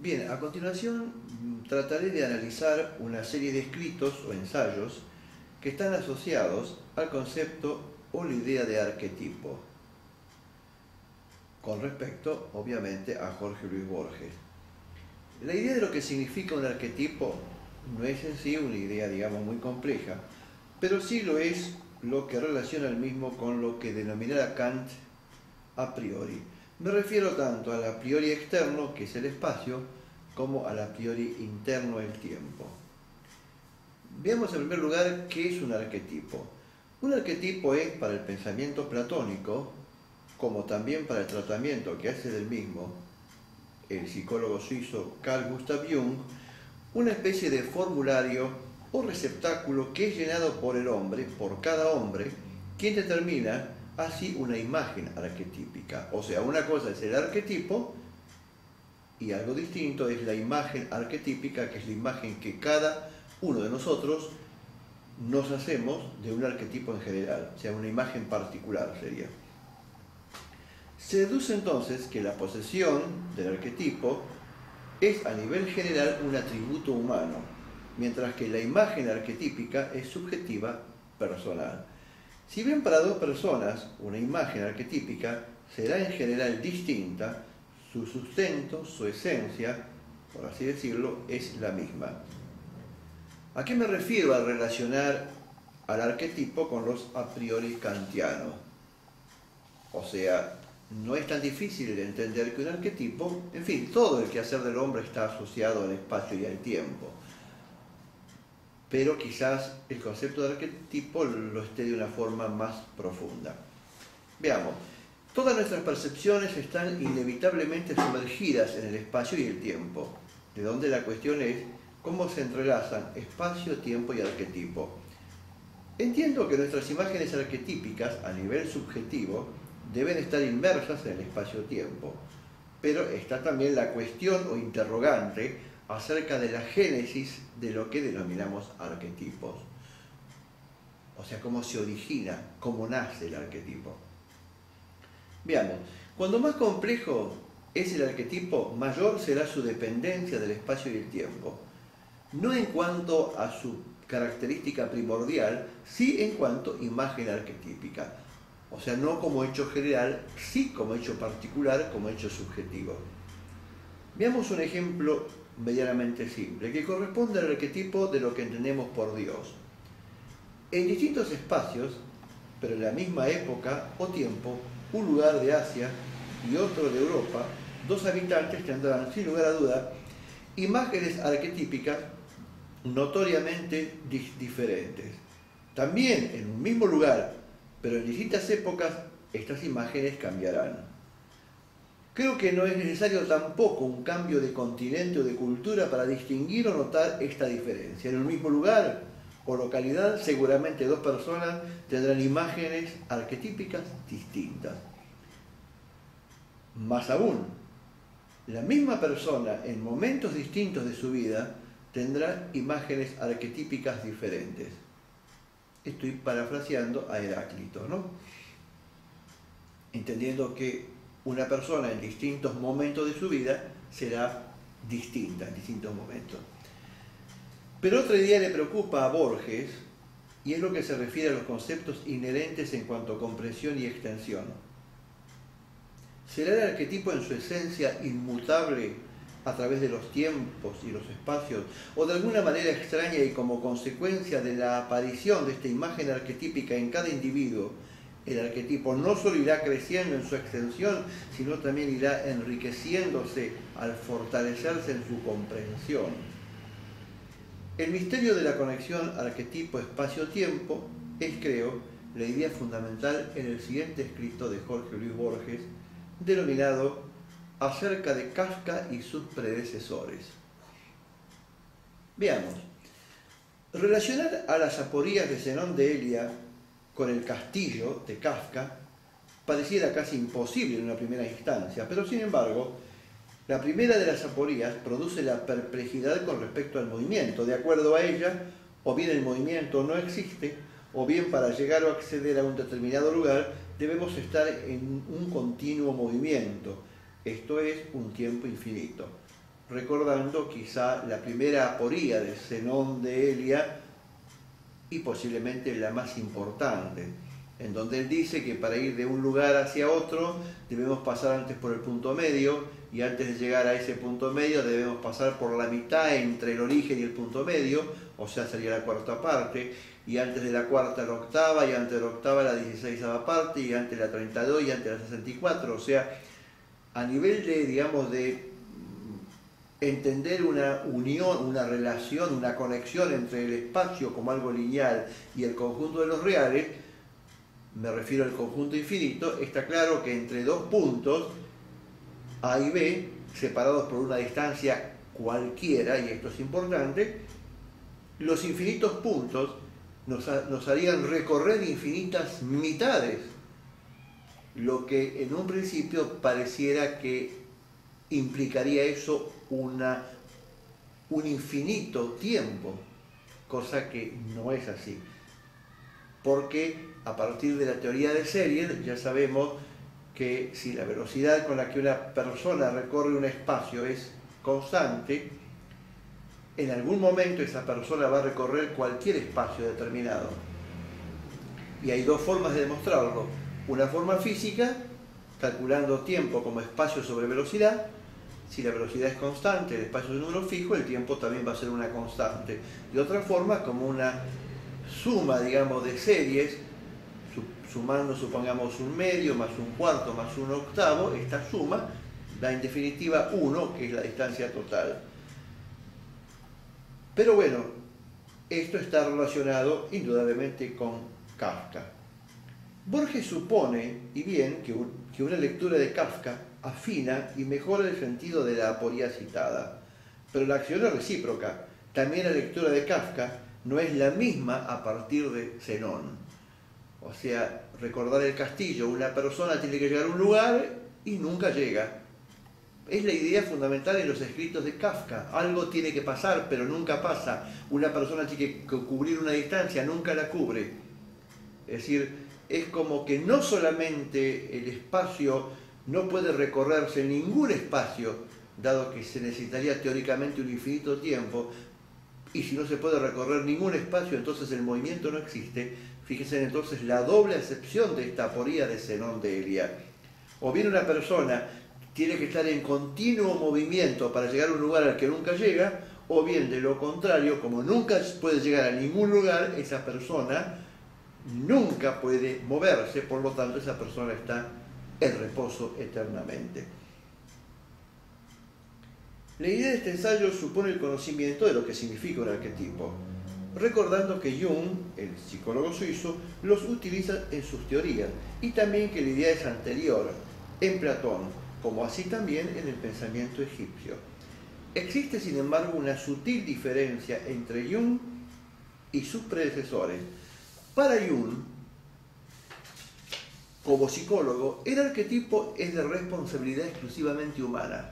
Bien, a continuación trataré de analizar una serie de escritos o ensayos que están asociados al concepto o la idea de arquetipo, con respecto, obviamente, a Jorge Luis Borges. La idea de lo que significa un arquetipo no es en sí una idea, digamos, muy compleja, pero sí lo es lo que relaciona el mismo con lo que denominara Kant a priori. Me refiero tanto al a priori externo, que es el espacio, como al a priori interno, el tiempo. Veamos en primer lugar qué es un arquetipo. Un arquetipo es, para el pensamiento platónico, como también para el tratamiento que hace del mismo el psicólogo suizo Carl Gustav Jung, una especie de formulario o receptáculo que es llenado por el hombre, por cada hombre, quien determina así una imagen arquetípica. O sea, una cosa es el arquetipo y algo distinto es la imagen arquetípica, que es la imagen que cada uno de nosotros nos hacemos de un arquetipo en general, o sea, una imagen particular sería. Se deduce entonces que la posesión del arquetipo es a nivel general un atributo humano, mientras que la imagen arquetípica es subjetiva, personal. Si bien para dos personas una imagen arquetípica será en general distinta, su sustento, su esencia, por así decirlo, es la misma. ¿A qué me refiero al relacionar al arquetipo con los a priori kantianos? O sea, no es tan difícil de entender que un arquetipo, en fin, todo el quehacer del hombre está asociado al espacio y al tiempo. Pero quizás el concepto de arquetipo lo esté de una forma más profunda. Veamos, todas nuestras percepciones están inevitablemente sumergidas en el espacio y el tiempo, de donde la cuestión es cómo se entrelazan espacio, tiempo y arquetipo. Entiendo que nuestras imágenes arquetípicas a nivel subjetivo deben estar inmersas en el espacio-tiempo, pero está también la cuestión o interrogante acerca de la génesis de lo que denominamos arquetipos. O sea, cómo se origina, cómo nace el arquetipo. Veamos, cuando más complejo es el arquetipo, mayor será su dependencia del espacio y el tiempo. No en cuanto a su característica primordial, sí en cuanto a imagen arquetípica. O sea, no como hecho general, sí como hecho particular, como hecho subjetivo. Veamos un ejemplo medianamente simple, que corresponde al arquetipo de lo que entendemos por Dios. En distintos espacios, pero en la misma época o tiempo, un lugar de Asia y otro de Europa, dos habitantes tendrán, sin lugar a duda, imágenes arquetípicas notoriamente diferentes. También en un mismo lugar, pero en distintas épocas, estas imágenes cambiarán. Creo que no es necesario tampoco un cambio de continente o de cultura para distinguir o notar esta diferencia. En un mismo lugar o localidad, seguramente dos personas tendrán imágenes arquetípicas distintas. Más aún, la misma persona en momentos distintos de su vida tendrá imágenes arquetípicas diferentes. Estoy parafraseando a Heráclito, ¿no? Entendiendo que una persona en distintos momentos de su vida será distinta en distintos momentos. Pero otra idea le preocupa a Borges, y es lo que se refiere a los conceptos inherentes en cuanto a comprensión y extensión. ¿Será el arquetipo en su esencia inmutable a través de los tiempos y los espacios, o de alguna manera extraña y como consecuencia de la aparición de esta imagen arquetípica en cada individuo, el arquetipo no solo irá creciendo en su extensión, sino también irá enriqueciéndose al fortalecerse en su comprensión? El misterio de la conexión arquetipo-espacio-tiempo es, creo, la idea fundamental en el siguiente escrito de Jorge Luis Borges, denominado Acerca de Kafka y sus predecesores. Veamos. Relacionar a las aporías de Zenón de Elia con el castillo de Kafka pareciera casi imposible en una primera instancia, pero sin embargo, la primera de las aporías produce la perplejidad con respecto al movimiento. De acuerdo a ella, o bien el movimiento no existe, o bien para llegar o acceder a un determinado lugar debemos estar en un continuo movimiento, esto es, un tiempo infinito. recordando quizá la primera aporía de Zenón de Elia y posiblemente la más importante, en donde él dice que para ir de un lugar hacia otro debemos pasar antes por el punto medio, y antes de llegar a ese punto medio debemos pasar por la mitad entre el origen y el punto medio, o sea, sería la cuarta parte, y antes de la cuarta la octava, y antes de la octava la 16ª parte, y antes la 32, y antes la 64, o sea, a nivel de, digamos, de entender una unión, una relación, una conexión entre el espacio como algo lineal y el conjunto de los reales, me refiero al conjunto infinito, está claro que entre dos puntos, A y B, separados por una distancia cualquiera, y esto es importante, los infinitos puntos nos harían recorrer infinitas mitades, lo que en un principio pareciera que implicaría eso un infinito tiempo, cosa que no es así, porque a partir de la teoría de series ya sabemos que si la velocidad con la que una persona recorre un espacio es constante, en algún momento esa persona va a recorrer cualquier espacio determinado. Y hay dos formas de demostrarlo. Una forma física, calculando tiempo como espacio sobre velocidad. Si la velocidad es constante, el espacio es un número fijo, el tiempo también va a ser una constante. Y otra forma, como una suma, digamos, de series, sumando, supongamos, un medio, más un cuarto, más un octavo, esta suma da en definitiva 1, que es la distancia total. Pero bueno, esto está relacionado indudablemente con Kafka. Borges supone, y bien, que una lectura de Kafka afina y mejora el sentido de la aporía citada, pero la acción es recíproca. También la lectura de Kafka no es la misma a partir de Zenón. O sea, recordar el castillo, una persona tiene que llegar a un lugar y nunca llega. Es la idea fundamental en los escritos de Kafka. Algo tiene que pasar, pero nunca pasa. Una persona tiene que cubrir una distancia, nunca la cubre. Es decir, es como que no solamente el espacio no puede recorrerse, ningún espacio, dado que se necesitaría teóricamente un infinito tiempo, y si no se puede recorrer ningún espacio, entonces el movimiento no existe. Fíjense entonces la doble acepción de esta aporía de Zenón de Elia. O bien una persona tiene que estar en continuo movimiento para llegar a un lugar al que nunca llega, o bien de lo contrario, como nunca puede llegar a ningún lugar, esa persona nunca puede moverse, por lo tanto esa persona está en reposo eternamente. La idea de este ensayo supone el conocimiento de lo que significa un arquetipo, recordando que Jung, el psicólogo suizo, los utiliza en sus teorías, y también que la idea es anterior en Platón, como así también en el pensamiento egipcio. Existe, sin embargo, una sutil diferencia entre Jung y sus predecesores. Para Jung, como psicólogo, el arquetipo es de responsabilidad exclusivamente humana.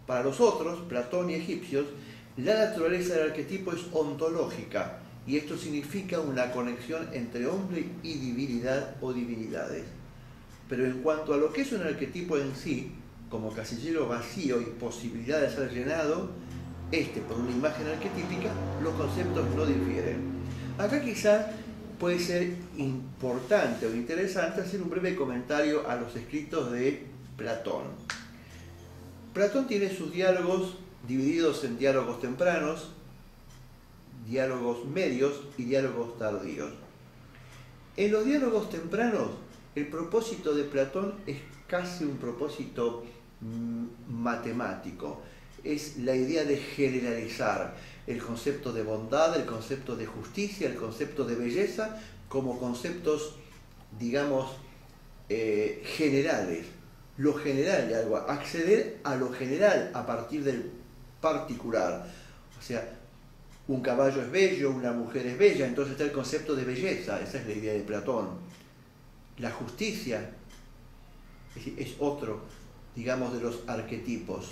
Para los otros, Platón y egipcios, la naturaleza del arquetipo es ontológica, y esto significa una conexión entre hombre y divinidad o divinidades. Pero en cuanto a lo que es un arquetipo en sí, como casillero vacío y posibilidad de ser llenado, por una imagen arquetípica, los conceptos no difieren. Acá quizás puede ser importante o interesante hacer un breve comentario a los escritos de Platón. Platón tiene sus diálogos divididos en diálogos tempranos, diálogos medios y diálogos tardíos. En los diálogos tempranos, el propósito de Platón es casi un propósito matemático. Es la idea de generalizar el concepto de bondad, el concepto de justicia, el concepto de belleza, como conceptos, digamos, generales. Lo general de algo, acceder a lo general a partir del particular. O sea, un caballo es bello, una mujer es bella, entonces está el concepto de belleza, esa es la idea de Platón. La justicia es otro, digamos, de los arquetipos.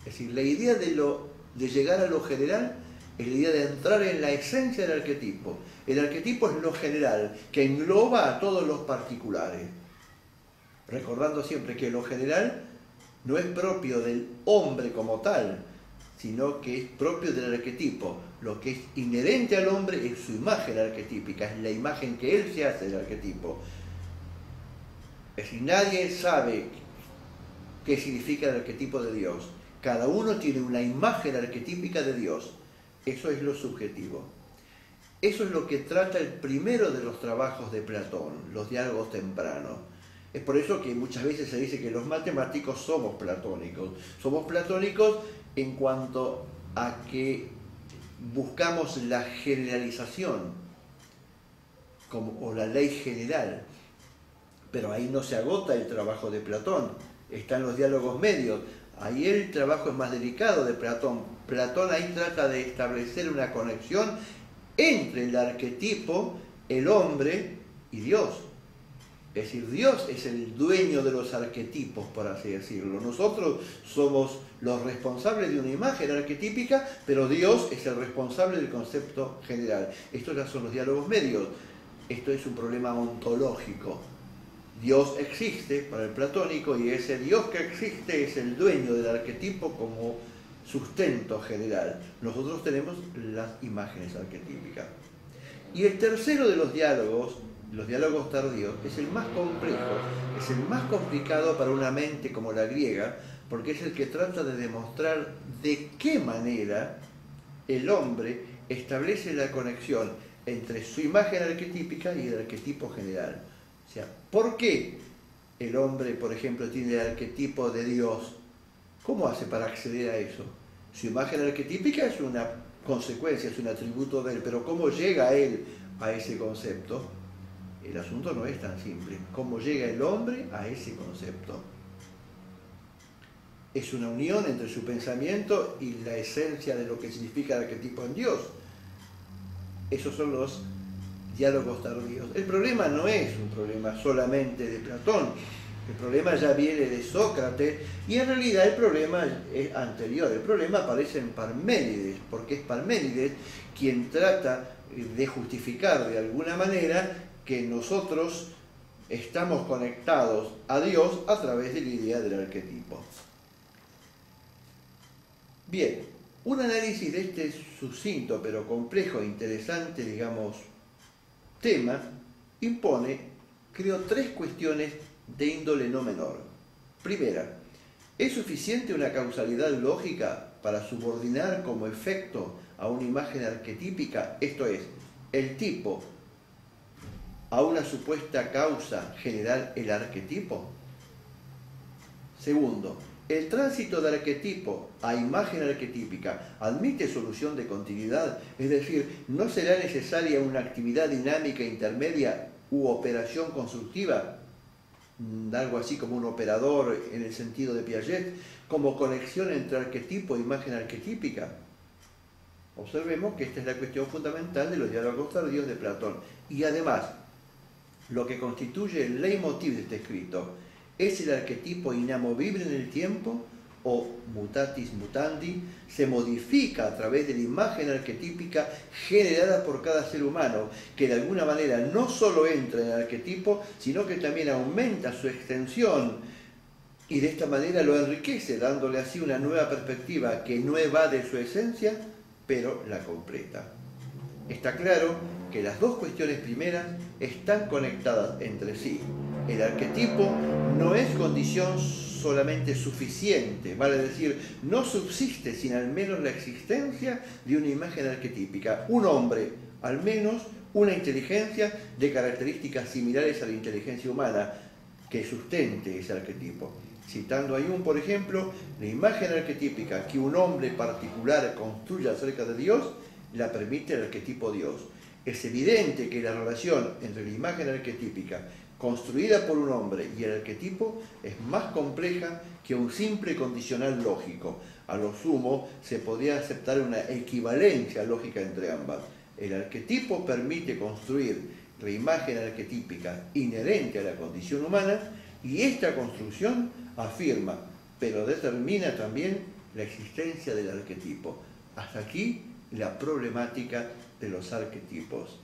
Es decir, la idea de llegar a lo general es la idea de entrar en la esencia del arquetipo. El arquetipo es lo general, que engloba a todos los particulares. Recordando siempre que lo general no es propio del hombre como tal, sino que es propio del arquetipo. Lo que es inherente al hombre es su imagen arquetípica, es la imagen que él se hace del arquetipo. Es decir, nadie sabe qué significa el arquetipo de Dios. Cada uno tiene una imagen arquetípica de Dios. Eso es lo subjetivo. Eso es lo que trata el primero de los trabajos de Platón, los diálogos tempranos. Es por eso que muchas veces se dice que los matemáticos somos platónicos. Somos platónicos en cuanto a que buscamos la generalización o la ley general. Pero ahí no se agota el trabajo de Platón. Están los diálogos medios. Ahí el trabajo es más delicado de Platón. Platón ahí trata de establecer una conexión entre el arquetipo, el hombre y Dios. Es decir, Dios es el dueño de los arquetipos, por así decirlo. Nosotros somos los responsables de una imagen arquetípica, pero Dios es el responsable del concepto general. Estos ya son los diálogos medios. Esto es un problema ontológico. Dios existe para el platónico y ese Dios que existe es el dueño del arquetipo como sustento general. Nosotros tenemos las imágenes arquetípicas. Y el tercero de los diálogos tardíos, es el más complejo, es el más complicado para una mente como la griega, porque es el que trata de demostrar de qué manera el hombre establece la conexión entre su imagen arquetípica y el arquetipo general. O sea, ¿por qué el hombre, por ejemplo, tiene el arquetipo de Dios? ¿Cómo hace para acceder a eso? Su imagen arquetípica es una consecuencia, es un atributo de él, pero ¿cómo llega él a ese concepto? El asunto no es tan simple. ¿Cómo llega el hombre a ese concepto? Es una unión entre su pensamiento y la esencia de lo que significa el arquetipo en Dios. Esos son los diálogos tardíos. El problema no es un problema solamente de Platón. El problema ya viene de Sócrates y en realidad el problema es anterior. El problema aparece en Parménides, porque es Parménides quien trata de justificar de alguna manera que nosotros estamos conectados a Dios a través de la idea del arquetipo. Bien, un análisis de este sucinto pero complejo e interesante, digamos, tema, impone, creo, 3 cuestiones de índole no menor. Primera, ¿es suficiente una causalidad lógica para subordinar como efecto a una imagen arquetípica, esto es, el tipo, a una supuesta causa general, el arquetipo? Segundo, ¿el tránsito de arquetipo a imagen arquetípica admite solución de continuidad? Es decir, ¿no será necesaria una actividad dinámica intermedia u operación constructiva? Algo así como un operador en el sentido de Piaget, como conexión entre arquetipo e imagen arquetípica. Observemos que esta es la cuestión fundamental de los diálogos tardíos de Platón. Y además, lo que constituye el leitmotiv de este escrito, ¿es el arquetipo inamovible en el tiempo o mutatis mutandi se modifica a través de la imagen arquetípica generada por cada ser humano, que de alguna manera no solo entra en el arquetipo, sino que también aumenta su extensión y de esta manera lo enriquece, dándole así una nueva perspectiva que no evade su esencia, pero la completa? Está claro que las dos cuestiones primeras están conectadas entre sí. El arquetipo no es condición solamente suficiente, vale decir, no subsiste sin al menos la existencia de una imagen arquetípica. Un hombre, al menos una inteligencia de características similares a la inteligencia humana que sustente ese arquetipo. Citando a Jung, por ejemplo, la imagen arquetípica que un hombre particular construye acerca de Dios la permite el arquetipo Dios. Es evidente que la relación entre la imagen arquetípica construida por un hombre y el arquetipo es más compleja que un simple condicional lógico. A lo sumo, se podría aceptar una equivalencia lógica entre ambas. El arquetipo permite construir la imagen arquetípica inherente a la condición humana y esta construcción afirma, pero determina también la existencia del arquetipo. Hasta aquí la problemática de los arquetipos.